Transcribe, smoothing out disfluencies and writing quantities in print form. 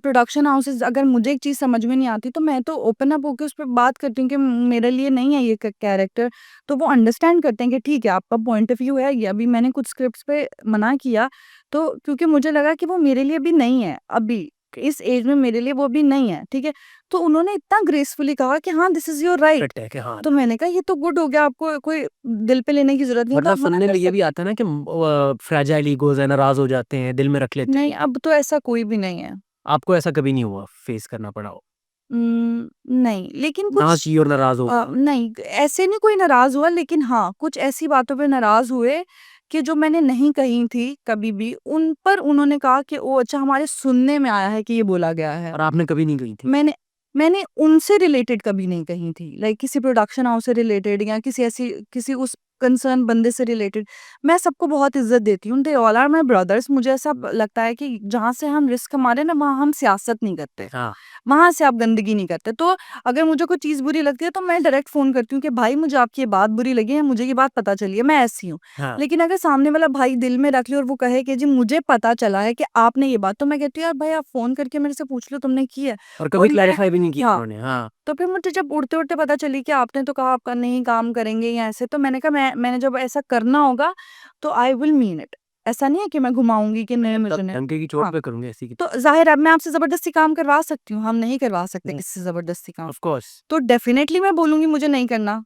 Production houses, अगर मुझे एक चीज़ समझ में नहीं आती तो मैं तो ओपन अप होके उस पे बात करती हूँ कि मेरे लिए नहीं है ये कैरेक्टर। तो वो अंडरस्टैंड करते हैं कि ठीक है, आपका पॉइंट ऑफ व्यू है ये। अभी मैंने कुछ स्क्रिप्ट्स पे मना किया, तो क्योंकि मुझे लगा कि वो मेरे लिए भी नहीं है, अभी इस एज में मेरे लिए वो भी नहीं है, ठीक है। तो उन्होंने इतना ग्रेसफुली कहा कि हाँ, this is your right. Correct है कि हाँ, तो मैंने कहा ये तो गुड हो गया, आपको कोई दिल पे लेने की जरूरत नहीं, तो वरना आप मना सुनने कर में ये भी सकते। आता है ना कि फ्रैजाइल ईगोज है, नाराज हो जाते हैं, दिल में रख लेते नहीं, हैं। अब तो ऐसा कोई भी नहीं है। आपको ऐसा कभी नहीं हुआ फेस करना पड़ा हो नहीं, लेकिन ना कुछ चाहिए और नाराज हो? नहीं, ऐसे नहीं कोई नाराज़ हुआ, लेकिन हाँ, कुछ ऐसी बातों पे नाराज़ हुए कि जो मैंने नहीं कही थी कभी भी, उन पर उन्होंने कहा कि ओह! अच्छा, हमारे सुनने में आया है कि ये बोला गया है। और आपने कभी नहीं कही थी? मैंने मैंने उनसे रिलेटेड कभी नहीं कही थी, लाइक किसी प्रोडक्शन हाउस से रिलेटेड या किसी उस कंसर्न बंदे से रिलेटेड। मैं सबको बहुत इज्जत देती हूँ, they all are my brothers. मुझे ऐसा लगता है कि जहाँ से हम रिस्क हमारे ना, वहाँ हम सियासत नहीं करते, हाँ, वहाँ से आप गंदगी नहीं करते। तो अगर मुझे कोई चीज़ बुरी लगती है तो मैं डायरेक्ट फ़ोन करती हूँ कि भाई मुझे आपकी ये बात बुरी लगी है, मुझे ये बात पता चली है, मैं ऐसी हूँ। हाँ। लेकिन अगर सामने वाला भाई दिल में रख ले और वो कहे कि जी मुझे पता चला है कि आपने ये बात, तो मैं कहती हूँ यार भाई, आप फ़ोन करके मेरे से पूछ लो तुमने की है। और कभी और मैं क्लैरिफाई भी नहीं किया हाँ, उन्होंने? हाँ, तो फिर मुझे जब उड़ते-उड़ते पता चली कि आपने तो कहा आपका नहीं काम करेंगे या ऐसे, तो मैंने कहा मैंने जब ऐसा करना होगा तो आई विल मीन इट। ऐसा नहीं है कि मैं घुमाऊँगी कि नहीं मुझे नहीं। डंके की चोट हाँ, पे करूँगी ऐसी की। तो ज़ाहिर है मैं आपसे ज़बरदस्ती काम करवा सकती हूँ, हम नहीं करवा सकते हुँ, किसी से ज़बरदस्ती काम। Of course. तो डेफ़िनेटली मैं बोलूँगी मुझे नहीं करना।